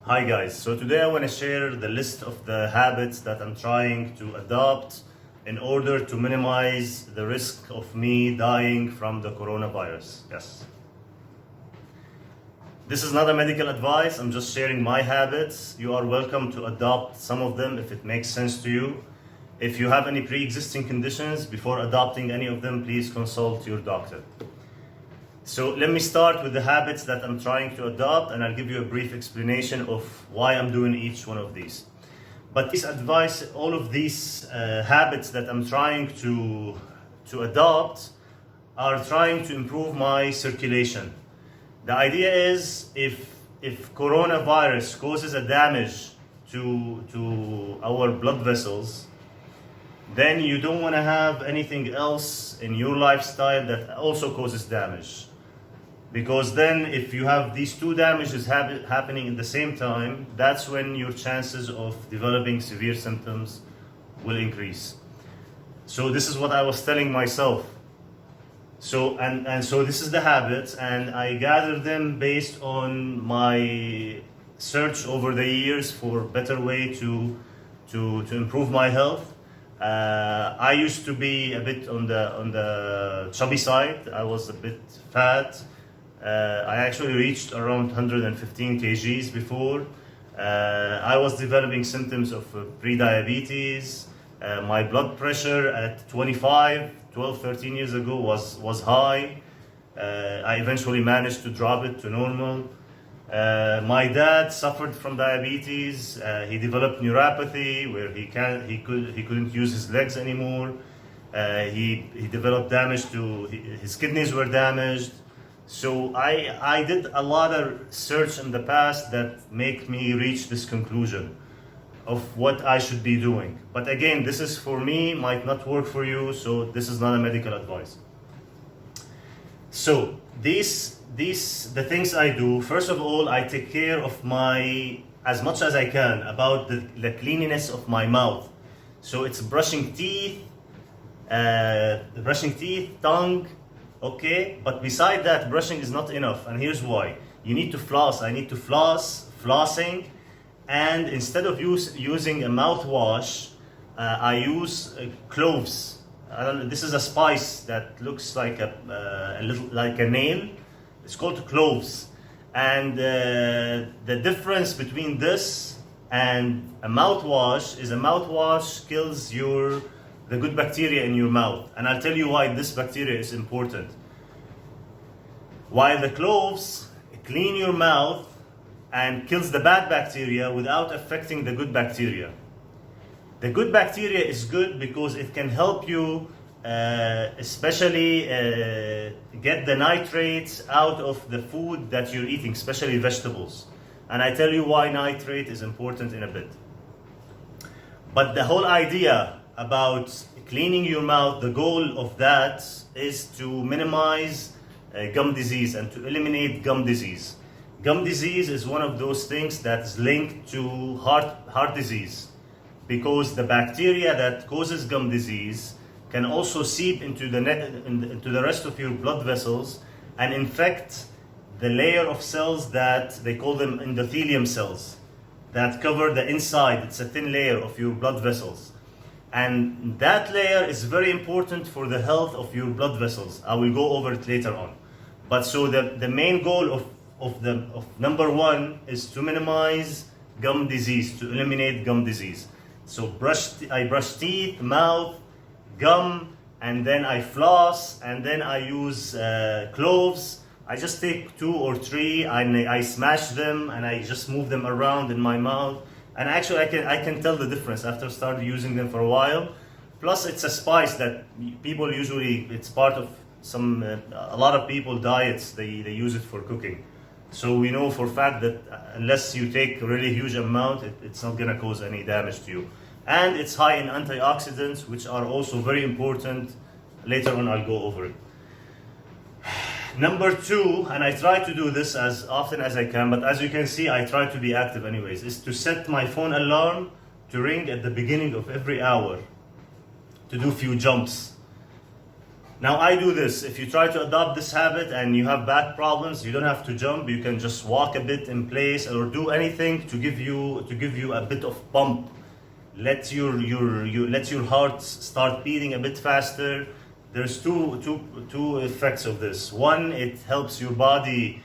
Hi guys, so today I want to share the list of the habits that I'm trying to adopt in order to minimize the risk of me dying from the coronavirus. Yes. This is not a medical advice, I'm just sharing my habits. You are welcome to adopt some of them if it makes sense to you. If you have any pre-existing conditions, before adopting any of them, please consult your doctor. So let me start with the habits that I'm trying to adopt, and I'll give you a brief explanation of why I'm doing each one of these. But this advice, all of these habits that I'm trying to adopt are trying to improve my circulation. The idea is if coronavirus causes a damage to our blood vessels, then you don't want to have anything else in your lifestyle that also causes damage. Because then if you have these two damages happening at the same time, that's when your chances of developing severe symptoms will increase. So this is what I was telling myself. So so this is the habits, and I gathered them based on my search over the years for better way to improve my health. I used to be a bit on the chubby side. I was a bit fat. I actually reached around 115 kgs before. I was developing symptoms of pre-diabetes. My blood pressure at 12, 13 years ago was high. I eventually managed to drop it to normal. My dad suffered from diabetes. He developed neuropathy where he couldn't use his legs anymore. He developed damage to his kidneys were damaged. So I did a lot of research in the past that make me reach this conclusion of what I should be doing. But again, this is for me, might not work for you, so this is not a medical advice. So the things I do, first of all, I take care of as much as I can, about the cleanliness of my mouth. So it's brushing teeth, tongue, okay? But beside that, brushing is not enough, and here's why. You need to floss. I need to flossing, and instead of using a mouthwash, I use cloves. This is a spice that looks like a little like a nail. It's called cloves, and the difference between this and a mouthwash is a mouthwash kills the good bacteria in your mouth, and I'll tell you why this bacteria is important. While the cloves clean your mouth and kills the bad bacteria without affecting the good bacteria. The good bacteria is good because it can help you especially get the nitrates out of the food that you're eating, especially vegetables. And I tell you why nitrate is important in a bit. But the whole idea about cleaning your mouth, the goal of that is to minimize gum disease and to eliminate gum disease. Gum disease is one of those things that is linked to heart disease, because the bacteria that causes gum disease can also seep into the rest of your blood vessels and infect the layer of cells that they call them endothelium cells that cover the inside. It's a thin layer of your blood vessels. And that layer is very important for the health of your blood vessels. I will go over it later on. But so the main goal of number one is to minimize gum disease, to eliminate gum disease. So I brush teeth, mouth, gum, and then I floss, and then I use cloves. I just take 2 or 3, I smash them, and I just move them around in my mouth. And actually, I can tell the difference after started using them for a while. Plus, it's a spice that people usually, it's part of a lot of people diets, they use it for cooking. So we know for a fact that unless you take a really huge amount, it's not gonna cause any damage to you. And it's high in antioxidants, which are also very important. Later on, I'll go over it. Number 2, and I try to do this as often as I can, but as you can see, I try to be active anyways, is to set my phone alarm to ring at the beginning of every hour, to do few jumps. Now I do this. If you try to adopt this habit and you have back problems, you don't have to jump. You can just walk a bit in place or do anything to give you a bit of pump. Let your heart start beating a bit faster. There's two effects of this. One, it helps your body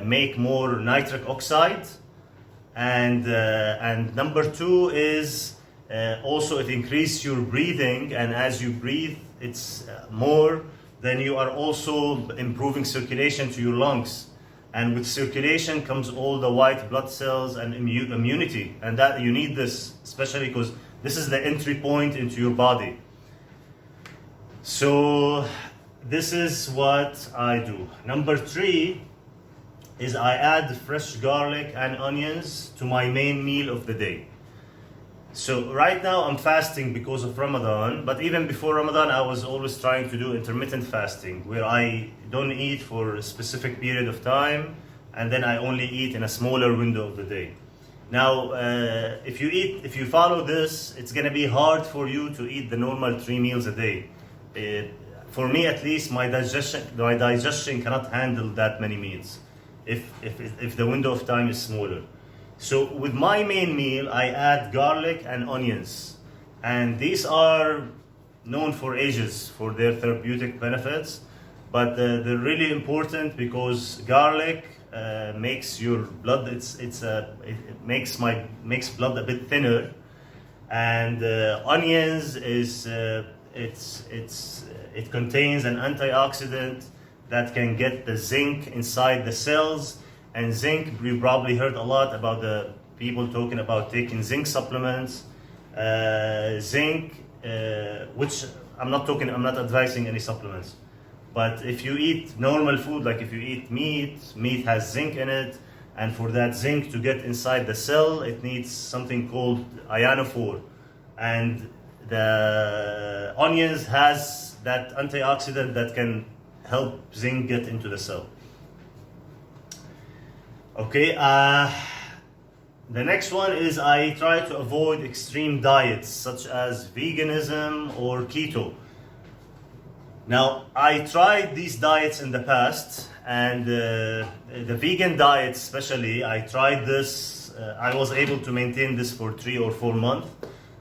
make more nitric oxide, and number two is also it increases your breathing, and as you breathe it's more, then you are also improving circulation to your lungs, and with circulation comes all the white blood cells and immunity, and that you need this, especially because this is the entry point into your body. So this is what I do. Number three is I add fresh garlic and onions to my main meal of the day. So right now I'm fasting because of Ramadan, but even before Ramadan I was always trying to do intermittent fasting, where I don't eat for a specific period of time and then I only eat in a smaller window of the day. Now if you follow this, it's gonna be hard for you to eat the normal 3 meals a day. For me at least, my digestion cannot handle that many meals if the window of time is smaller. So with my main meal, I add garlic and onions, and these are known for ages for their therapeutic benefits, but they're really important because garlic makes your blood it makes blood a bit thinner, and onions is it contains an antioxidant that can get the zinc inside the cells. And zinc, you probably heard a lot about the people talking about taking zinc supplements. Zinc, which I'm not advising any supplements. But if you eat normal food, like if you eat meat has zinc in it, and for that zinc to get inside the cell, it needs something called ionophore. And the onions has that antioxidant that can help zinc get into the cell. Okay, the next one is I try to avoid extreme diets such as veganism or keto. Now, I tried these diets in the past, and the vegan diet especially, I tried this, I was able to maintain this for 3 or 4 months.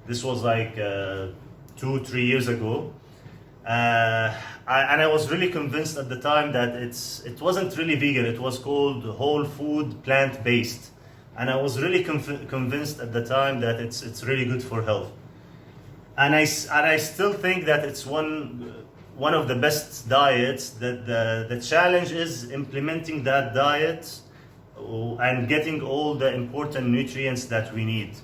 This was like 2-3 years ago. I was really convinced at the time that it wasn't really vegan. It was called whole food plant-based, and I was really convinced at the time that it's really good for health. And I still think that it's one of the best diets. That the challenge is implementing that diet and getting all the important nutrients that we need.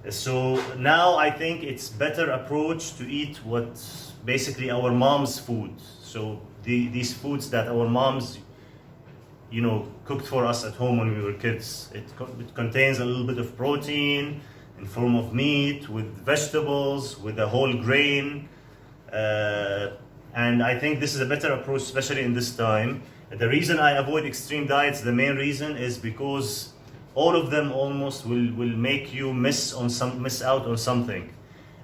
So now I think it's better approach to eat what basically our mom's food. So these foods that our moms, cooked for us at home when we were kids. It contains a little bit of protein in form of meat, with vegetables, with a whole grain. And I think this is a better approach, especially in this time. The reason I avoid extreme diets, the main reason is because all of them almost will make you miss out on something.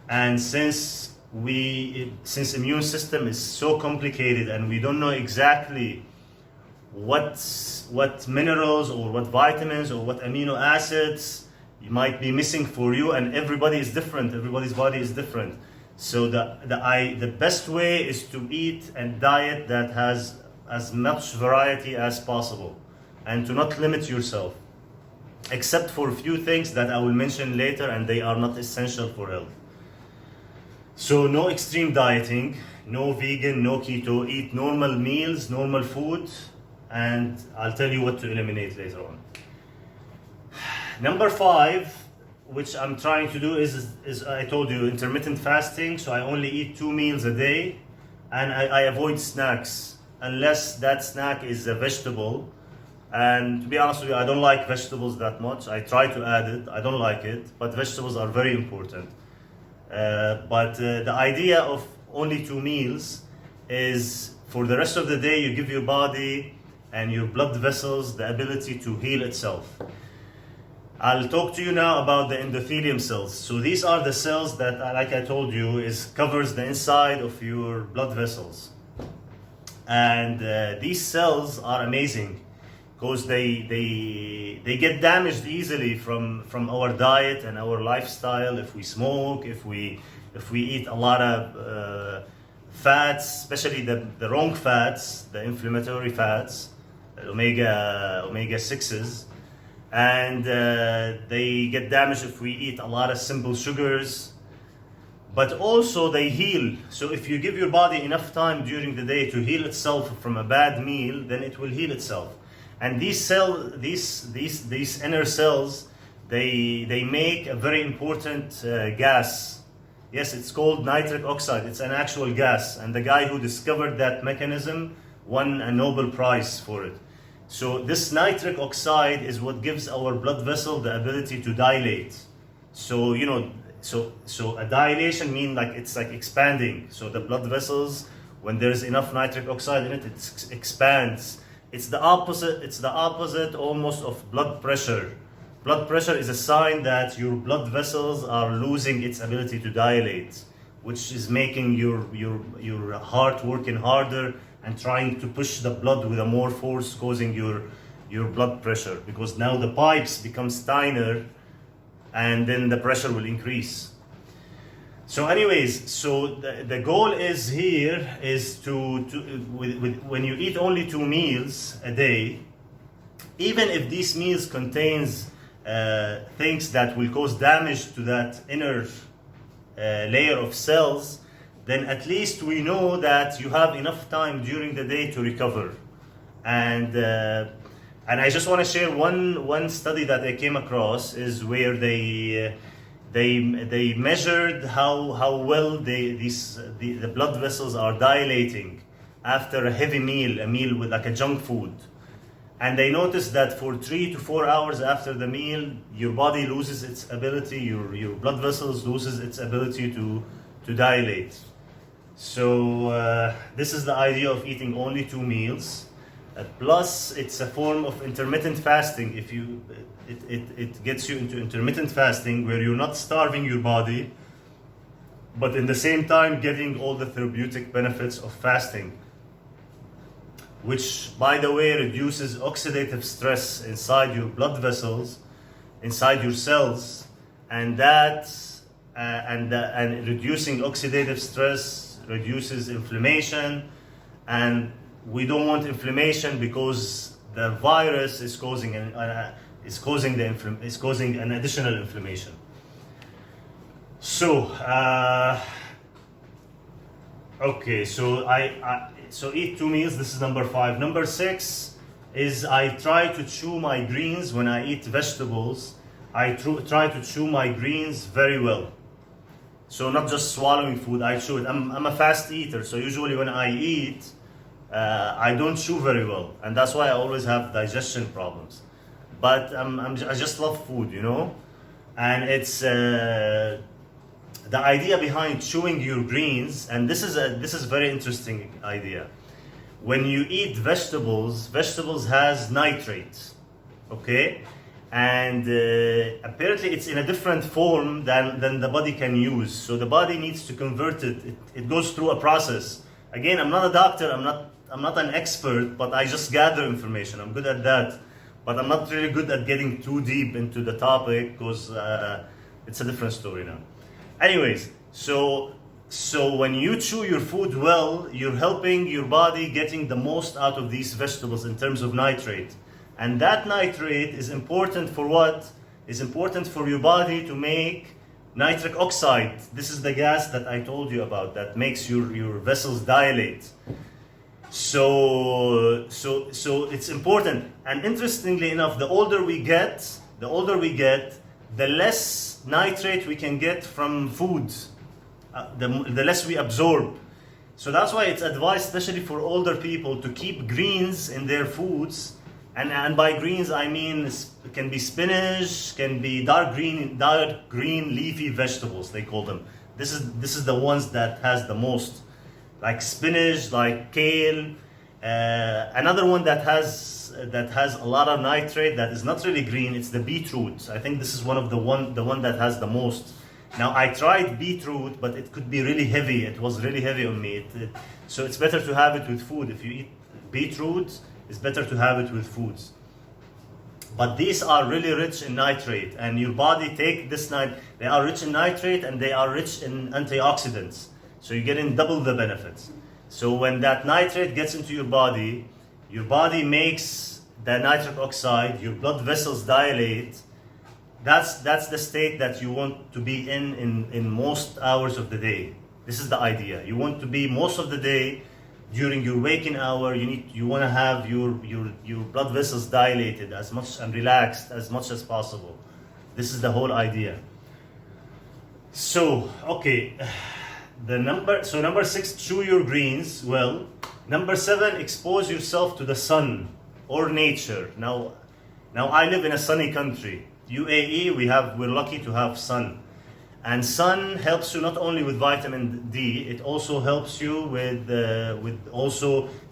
And since immune system is so complicated and we don't know exactly what minerals or what vitamins or what amino acids you might be missing for you, and everybody is different, everybody's body is different. So the best way is to eat a diet that has as much variety as possible and to not limit yourself, except for a few things that I will mention later, and they are not essential for health. So no extreme dieting, no vegan, no keto, eat normal meals, normal food, and I'll tell you what to eliminate later on. Number 5, which I'm trying to do is I told you, intermittent fasting. So I only eat 2 meals a day, and I avoid snacks unless that snack is a vegetable. And to be honest with you, I don't like vegetables that much. I try to add it, I don't like it, but vegetables are very important. But the idea of only 2 meals is for the rest of the day you give your body and your blood vessels the ability to heal itself. I'll talk to you now about the endothelium cells. So these are the cells that, like I told you, covers the inside of your blood vessels. And these cells are amazing because they get damaged easily from our diet and our lifestyle. If we smoke, if we eat a lot of fats, especially the wrong fats, the inflammatory fats, omega 6s, and they get damaged if we eat a lot of simple sugars. But also they heal. So if you give your body enough time during the day to heal itself from a bad meal, then it will heal itself. And these inner cells, they make a very important gas. Yes, it's called nitric oxide. It's an actual gas, and the guy who discovered that mechanism won a Nobel Prize for it. So this nitric oxide is what gives our blood vessel the ability to dilate. So so a dilation means it's like expanding. So the blood vessels, when there's enough nitric oxide in it, it expands. It's the opposite almost of blood pressure. Blood pressure is a sign that your blood vessels are losing its ability to dilate, which is making your heart working harder and trying to push the blood with a more force, causing your blood pressure, because now the pipes become thinner and then the pressure will increase. So anyways, so the goal is when you eat only 2 meals a day, even if these meals contains things that will cause damage to that inner layer of cells, then at least we know that you have enough time during the day to recover. And I just want to share one study that I came across is where they measured how well the blood vessels are dilating after a heavy meal, a meal with like a junk food. And they noticed that for 3 to 4 hours after the meal, your body loses its ability, your blood vessels loses its ability to dilate. So this is the idea of eating only 2 meals. Plus, it's a form of intermittent fasting. It gets you into intermittent fasting, where you're not starving your body, but in the same time getting all the therapeutic benefits of fasting, which, by the way, reduces oxidative stress inside your blood vessels, inside your cells, and reducing oxidative stress reduces inflammation, and we don't want inflammation because the virus is causing an additional inflammation. So okay, so eat 2 meals. This is number 5. Number 6 is I try to chew my greens when I eat vegetables. I try to chew my greens very well. So not just swallowing food, I chew it. I'm a fast eater, so usually when I eat, I don't chew very well, and that's why I always have digestion problems. But I just love food, and it's the idea behind chewing your greens, and this is a very interesting idea. When you eat vegetables has nitrates, okay, and apparently it's in a different form than the body can use. So the body needs to convert it. It goes through a process. Again, I'm not a doctor. I'm not an expert, but I just gather information. I'm good at that, but I'm not really good at getting too deep into the topic because it's a different story now. Anyways, so when you chew your food well, you're helping your body getting the most out of these vegetables in terms of nitrate. And that nitrate is important for what? Is important for your body to make nitric oxide. This is the gas that I told you about that makes your vessels dilate. So it's important. And interestingly enough, the older we get, the less nitrate we can get from food, the less we absorb. So that's why it's advised, especially for older people, to keep greens in their foods. And by greens, I mean it can be spinach, can be dark green leafy vegetables, they call them. This is the ones that has the most, like spinach, like kale, Another one that has a lot of nitrate that is not really green. It's the beetroot. I think this is one of the one that has the most. Now I tried beetroot, but it could be really heavy. It was really heavy on me. So it's better to have it with food. If you eat beetroot, it's better to have it with foods. But these are really rich in nitrate, and your body take this They are rich in nitrate and they are rich in antioxidants. So you're getting double the benefits. So when that nitrate gets into your body makes the nitric oxide, your blood vessels dilate. That's the state that you want to be in most hours of the day. This is the idea. You want to be most of the day during your waking hour. You want to have your blood vessels dilated as much and relaxed as much as possible. This is the whole idea. So okay, number 6, chew your greens well. Number 7, expose yourself to the sun or nature. Now I live in a sunny country. UAE, we're lucky to have sun. And sun helps you not only with vitamin D, it also helps you with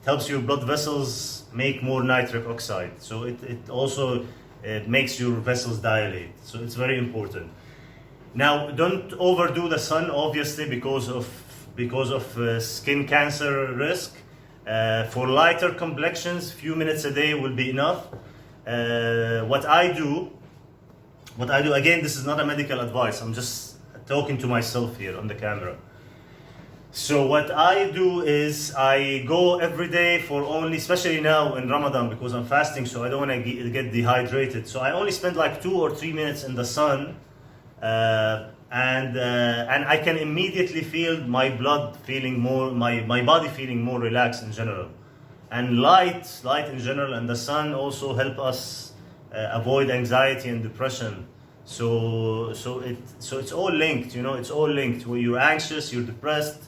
helps your blood vessels make more nitric oxide. So it also makes your vessels dilate. So it's very important. Now, don't overdo the sun, obviously, because of skin cancer risk. For lighter complexions, few minutes a day will be enough. What I do, again, this is not a medical advice. I'm just talking to myself here on the camera. So what I do is I go every day for only, especially now in Ramadan, because I'm fasting, so I don't want to get dehydrated. So I only spend like 2 or 3 minutes in the sun, and I can immediately feel my blood feeling more, my body feeling more relaxed in general. And light in general, and the sun also help us avoid anxiety and depression. So it's all linked, it's all linked. When you're anxious, you're depressed,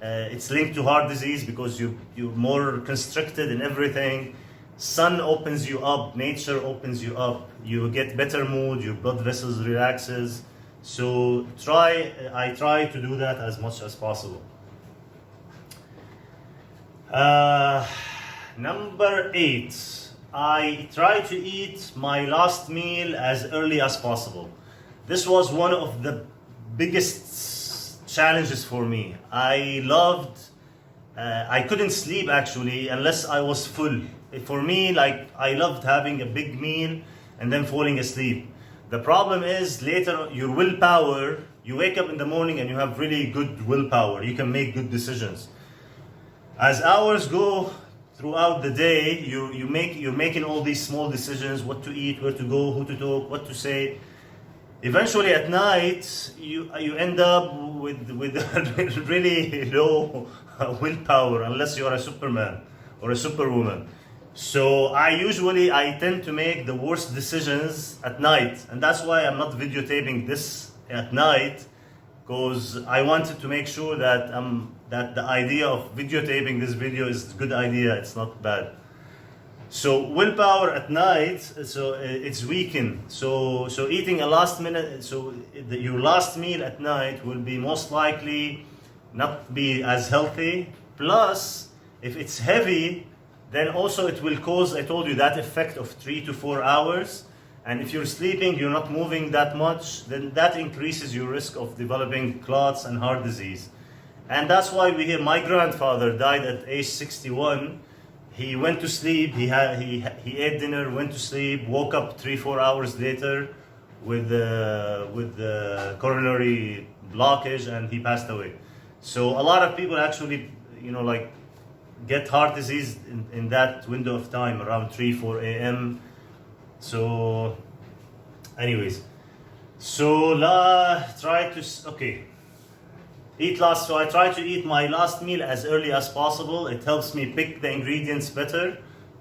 it's linked to heart disease because you're more constricted in everything. Sun opens you up, nature opens you up, you get better mood, your blood vessels relaxes. So I try to do that as much as possible. Number 8, I try to eat my last meal as early as possible. This was one of the biggest challenges for me. I couldn't sleep actually unless I was full. For me, I loved having a big meal and then falling asleep. The problem is later your willpower, you wake up in the morning and you have really good willpower. You can make good decisions. As hours go throughout the day, you're making all these small decisions, what to eat, where to go, who to talk, what to say. Eventually at night, you end up with really low willpower unless you are a Superman or a Superwoman. So I tend to make the worst decisions at night, and that's why I'm not videotaping this at night, because I wanted to make sure that that the idea of videotaping this video is a good idea. It's not bad. So willpower at night, so it's weakened. So eating your last meal at night will be most likely not be as healthy. Plus, if it's heavy, then also it will cause, I told you, that effect of 3 to 4 hours. And if you're sleeping, you're not moving that much, then that increases your risk of developing clots and heart disease. And that's why we hear my grandfather died at age 61. He went to sleep, he ate dinner, went to sleep, woke up 3-4 hours later with coronary blockage, and he passed away. So a lot of people actually, get heart disease in that window of time around 3-4 a.m. So anyways, I try to eat my last meal as early as possible. It helps me pick the ingredients better,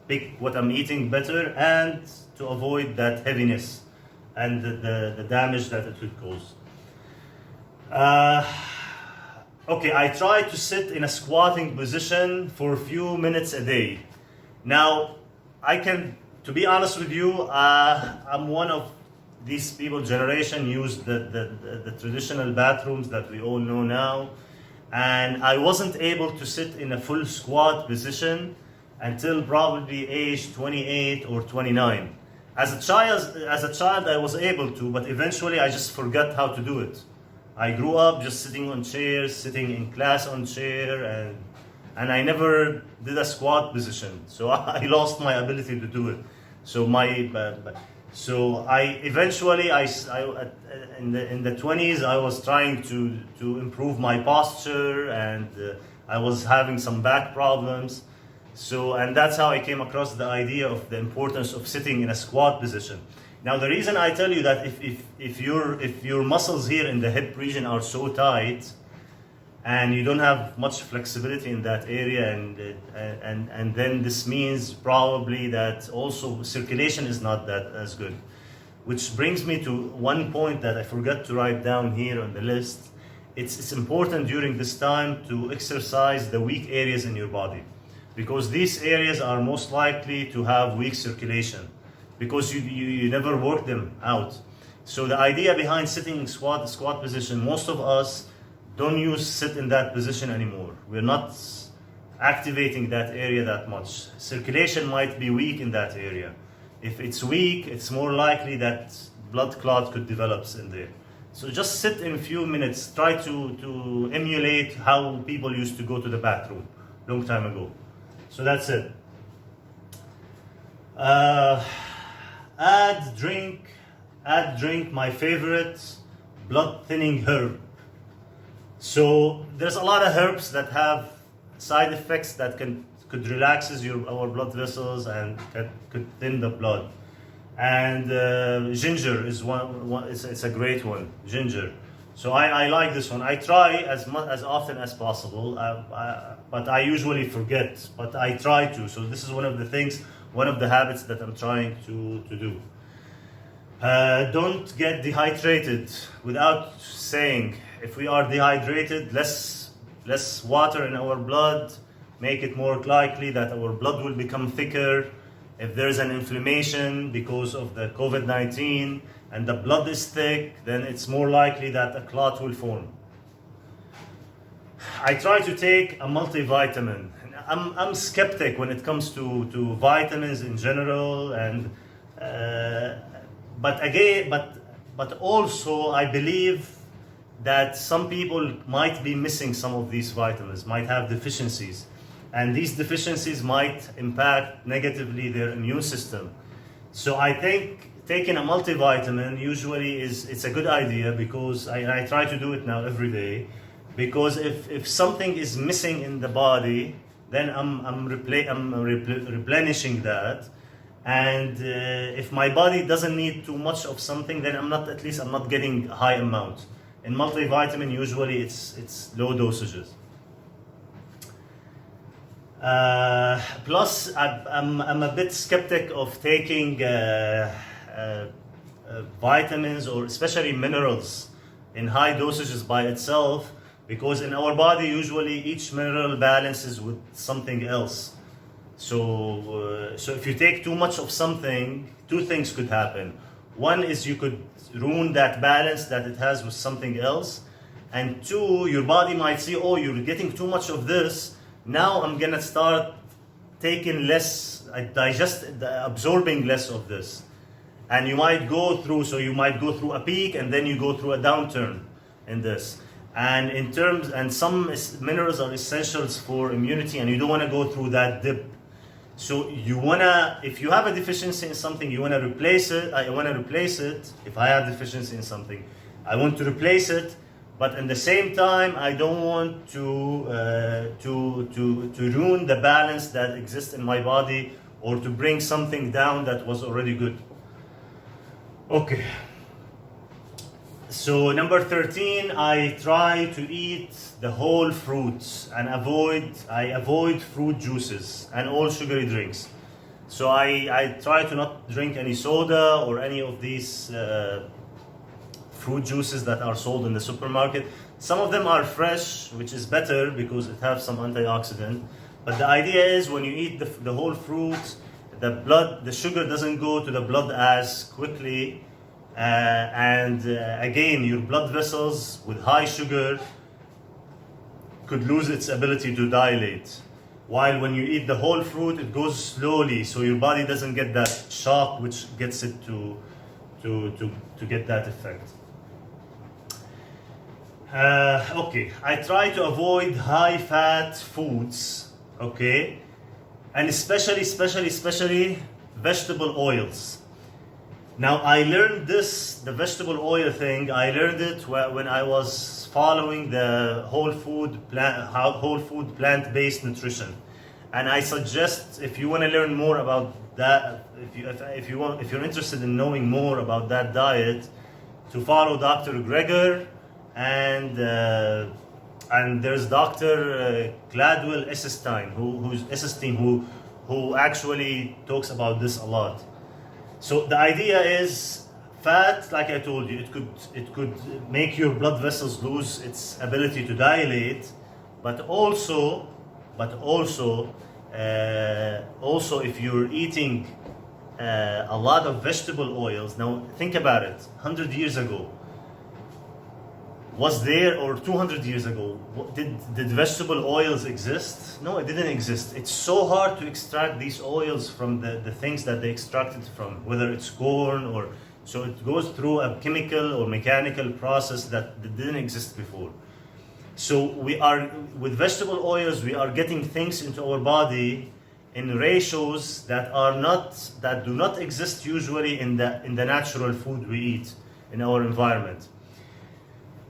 pick what I'm eating better, and to avoid that heaviness and the damage that it could cause. I try to sit in a squatting position for a few minutes a day. Now, to be honest with you, I'm one of these people, generation used the traditional bathrooms that we all know now. And I wasn't able to sit in a full squat position until probably age 28 or 29. As a child, I was able to, but eventually I just forgot how to do it. I grew up just sitting on chairs, sitting in class on chair, and I never did a squat position. So I lost my ability to do it. So I eventually in the 20s I was trying to improve my posture, and I was having some back problems. So, and that's how I came across the idea of the importance of sitting in a squat position. Now, the reason I tell you that if your muscles here in the hip region are so tight, and you don't have much flexibility in that area, and then this means probably that also circulation is not that as good. Which brings me to one point that I forgot to write down here on the list. It's important during this time to exercise the weak areas in your body, because these areas are most likely to have weak circulation, because you never work them out. So the idea behind sitting in squat position, most of us don't sit in that position anymore. We're not activating that area that much. Circulation might be weak in that area. If it's weak, it's more likely that blood clot could develop in there. So just sit in a few minutes. Try to emulate how people used to go to the bathroom long time ago. So that's it. Add drink, my favorite blood thinning herb. So there's a lot of herbs that have side effects that could relaxes our blood vessels and could thin the blood. And ginger is one. It's a great one. Ginger. So I like this one. I try as often as possible, but I usually forget. But I try to. So this is one of the habits that I'm trying to do. Don't get dehydrated without saying. If we are dehydrated, less water in our blood, make it more likely that our blood will become thicker. If there's an inflammation because of the COVID-19 and the blood is thick, then it's more likely that a clot will form. I try to take a multivitamin. I'm skeptic when it comes to vitamins in general, and but also I believe that some people might be missing some of these vitamins, might have deficiencies, and these deficiencies might impact negatively their immune system. So I think taking a multivitamin usually it's a good idea, because I try to do it now every day, because if something is missing in the body, then I'm replenishing that. And if my body doesn't need too much of something, then I'm not getting a high amount. In multivitamin, usually it's low dosages. Plus, I'm a bit skeptic of taking vitamins, or especially minerals, in high dosages by itself, because in our body usually each mineral balances with something else. So if you take too much of something, two things could happen. One is you could ruin that balance that it has with something else. And two, your body might see, oh, you're getting too much of this. Now I'm gonna start taking less, absorbing less of this. And you might go through a peak, and then you go through a downturn in this. And some minerals are essentials for immunity, and you don't wanna go through that dip. So if you have a deficiency in something, you wanna replace it. I wanna replace it. If I have deficiency in something, I want to replace it. But at the same time, I don't want to ruin the balance that exists in my body, or to bring something down that was already good. Okay. So number 13, I try to eat the whole fruits and I avoid fruit juices and all sugary drinks. So I try to not drink any soda or any of these fruit juices that are sold in the supermarket. Some of them are fresh, which is better because it has some antioxidant. But the idea is when you eat the whole fruit, the sugar doesn't go to the blood as quickly. Again, your blood vessels with high sugar could lose its ability to dilate. while when you eat the whole fruit, it goes slowly, so your body doesn't get that shock, which gets it to get that effect. Okay, I try to avoid high-fat foods, okay, and especially vegetable oils. Now, I learned this, the vegetable oil thing, I learned it when I was following the whole food plant-based nutrition. And I suggest, if you want to learn more about that, if you're interested in knowing more about that diet, to follow Dr. Greger and there's Dr. Gladwell Esselstyn, who actually talks about this a lot. So the idea is, fat, like I told you, it could make your blood vessels lose its ability to dilate, but also if you're eating a lot of vegetable oils. Now think about it. 100 years ago, was there, or 200 years ago, did vegetable oils exist? No, it didn't exist. It's so hard to extract these oils from the things that they extracted from, whether it's corn or, so it goes through a chemical or mechanical process that didn't exist before. So with vegetable oils, we are getting things into our body in ratios that do not exist usually in the natural food we eat in our environment.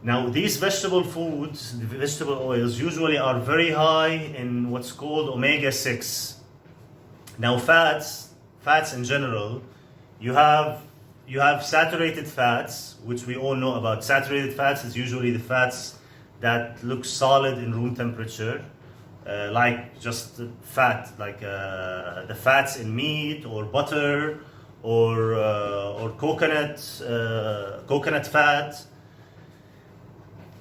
Now, these vegetable foods, the vegetable oils, usually are very high in what's called omega-6. Now, fats in general, you have saturated fats, which we all know about. Saturated fats is usually the fats that look solid in room temperature, like just fat, like the fats in meat or butter or coconut fat.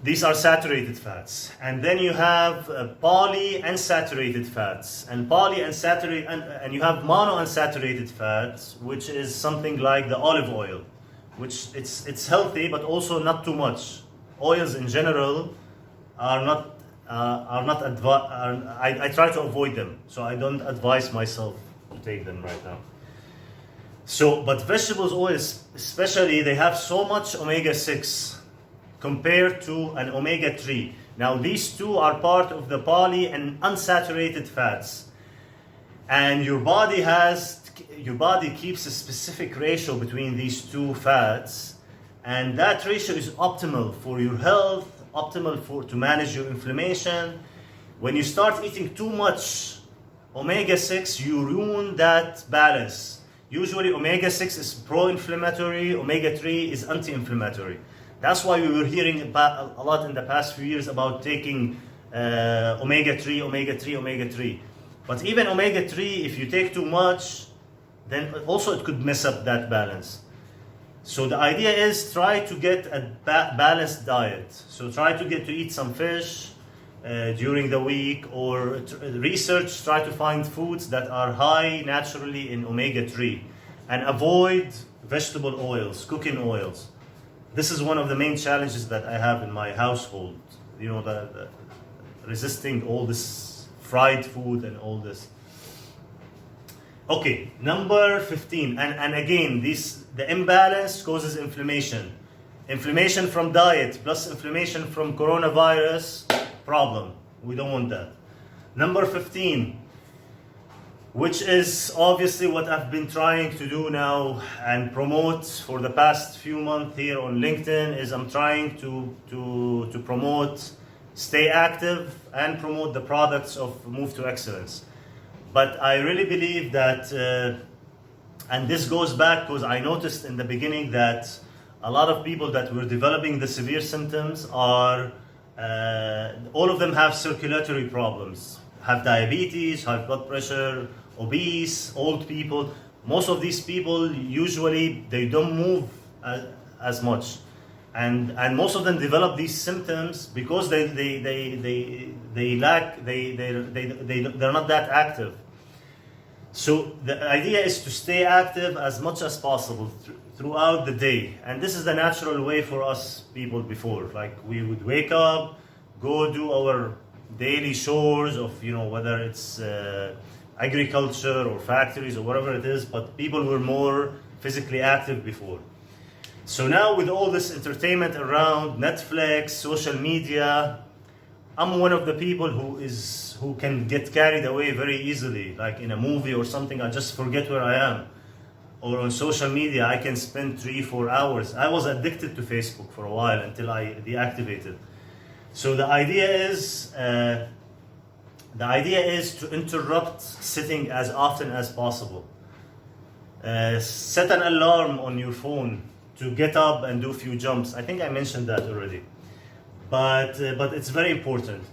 These are saturated fats. And then you have polyunsaturated fats. And and you have monounsaturated fats, which is something like the olive oil, which it's healthy, but also not too much. Oils in general I try to avoid them, so I don't advise myself to take them right now. So, but vegetables oils, especially, they have so much omega-6 compared to an omega-3. Now, these two are part of the poly and unsaturated fats. And your body keeps a specific ratio between these two fats, and that ratio is optimal for your health, optimal to manage your inflammation. When you start eating too much omega-6, you ruin that balance. Usually omega-6 is pro-inflammatory, omega-3 is anti-inflammatory. That's why we were hearing about a lot in the past few years about taking omega-3. But even omega-3, if you take too much, then also it could mess up that balance. So the idea is try to get a balanced diet. So try to eat some fish during the week, or try to find foods that are high naturally in omega-3, and avoid vegetable oils, cooking oils. This is one of the main challenges that I have in my household. You know, the resisting all this fried food and all this. Okay, number 15, and again, the imbalance causes inflammation. Inflammation from diet plus inflammation from coronavirus, problem. We don't want that. Number 15, which is obviously what I've been trying to do now and promote for the past few months here on LinkedIn, is I'm trying to promote, stay active, and promote the products of Move to Excellence. But I really believe that, and this goes back because I noticed in the beginning that a lot of people that were developing the severe symptoms are, all of them have circulatory problems, have diabetes, high blood pressure, obese, old people. Most of these people usually they don't move as much, and most of them develop these symptoms because they're not that active. So the idea is to stay active as much as possible throughout the day, and this is the natural way for us people before. Like we would wake up, go do our daily chores of, whether it's agriculture or factories or whatever it is, but people were more physically active before. So now with all this entertainment around Netflix, social media, I'm one of the people who can get carried away very easily. Like in a movie or something, I just forget where I am. Or on social media, I can spend 3-4 hours. I was addicted to Facebook for a while until I deactivated. So the idea is to interrupt sitting as often as possible. Set an alarm on your phone to get up and do a few jumps. I think I mentioned that already, but it's very important.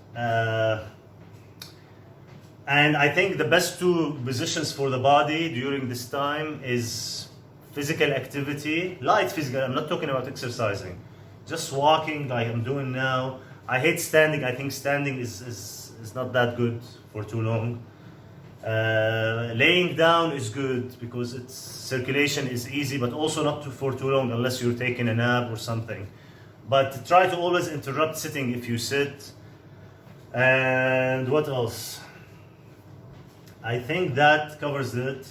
And I think the best two positions for the body during this time is physical activity, light physical. I'm not talking about exercising, just walking like I'm doing now. I hate standing. I think standing is not that good for too long. Laying down is good because its circulation is easy, but also not for too long unless you're taking a nap or something. But try to always interrupt sitting if you sit. And what else? I think that covers it.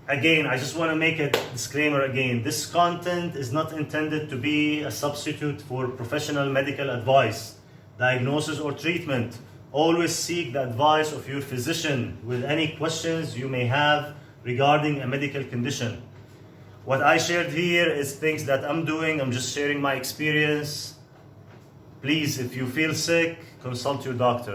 Again, I just want to make a disclaimer again. This content is not intended to be a substitute for professional medical advice, diagnosis, or treatment. Always seek the advice of your physician with any questions you may have regarding a medical condition. What I shared here is things that I'm doing. I'm just sharing my experience. Please, if you feel sick, consult your doctor.